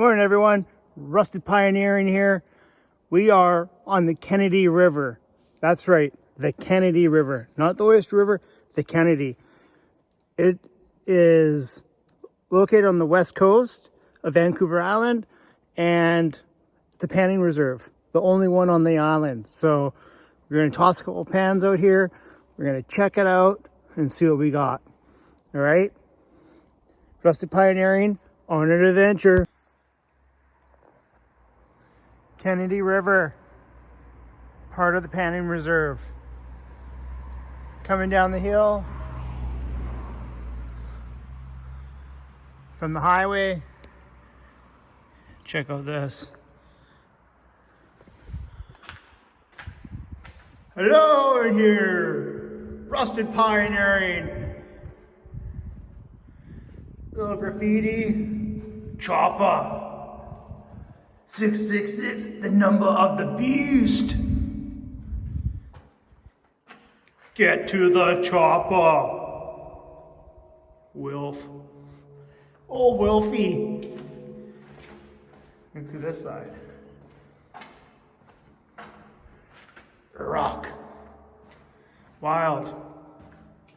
morning, everyone. Rusted Pioneering here. We are on the Kennedy River. That's right, the Kennedy River. Not the Oyster River, the Kennedy. It is located on the west coast of Vancouver Island and the Panning Reserve, the only one on the island. So we're going to toss a couple pans out here. We're going to check it out and see what we got. All right? Rusted Pioneering on an adventure. Kennedy River, part of the Panning Reserve. Coming down the hill from the highway. Check out this. Hello in here, Rusted Pioneering. Little graffiti, chopper. 666, the number of the beast. Get to the chopper. Wilf. Oh, Wilfie. Look to this side. Rock. Wild.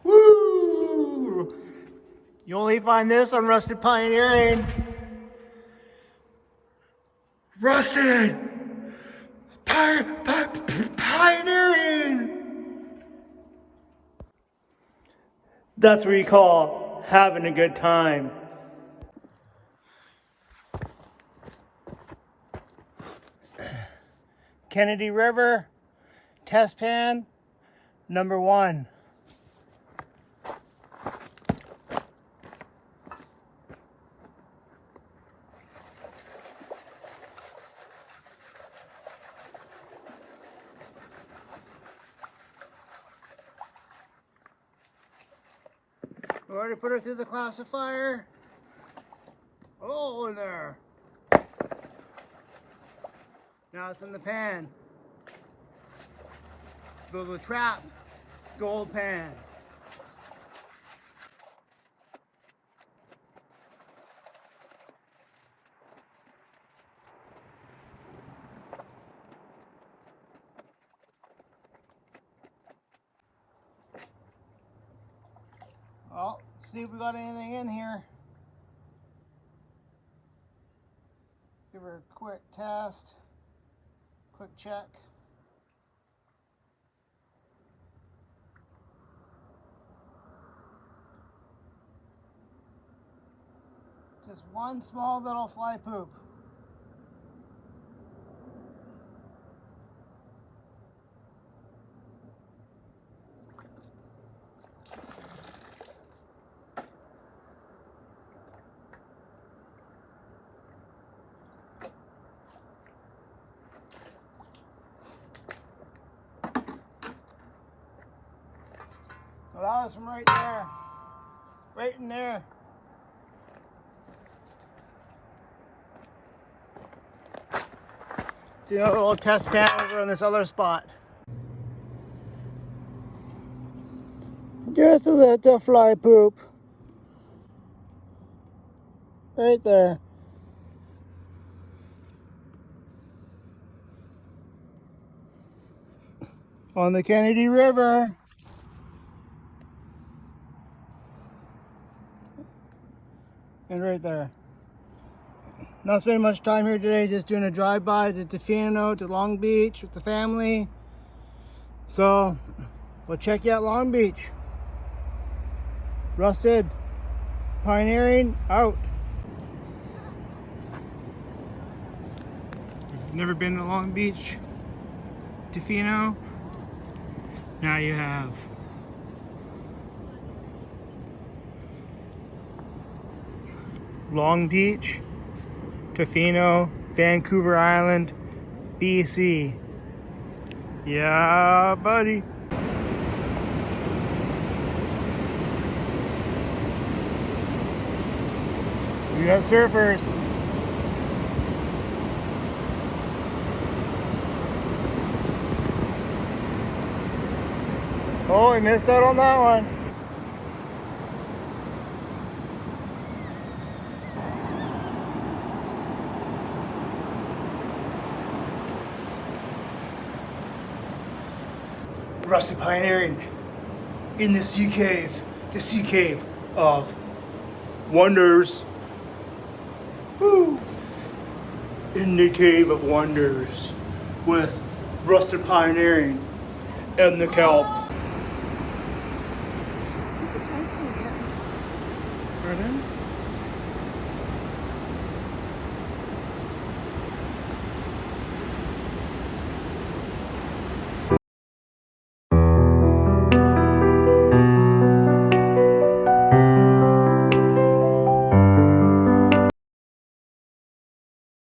Woo! You only find this on Rusted Pioneering. Rusted Pioneering. That's what you call having a good time. Kennedy River, test pan, number 1. We already put her through the classifier. Oh, in there. Now it's in the pan. Build a trap, gold pan. Well, see if we got anything in here. Give her a quick test, quick check. Just one small little fly poop. So that was from right there, right in there. Do a little test pan over on this other spot. Just a little fly poop. Right there. On the Kennedy River. And right there. Not spending much time here today, just doing a drive-by to Tofino, to Long Beach with the family. So, we'll check you out Long Beach. Rusted Pioneering out. If you've never been to Long Beach, Tofino, now you have. Long Beach, Tofino, Vancouver Island, BC. Yeah, buddy. We got surfers. Oh, I missed out on that one. rusty pioneering in the sea cave of wonders. Woo! In the cave of wonders with rusted pioneering and the kelp. Pardon?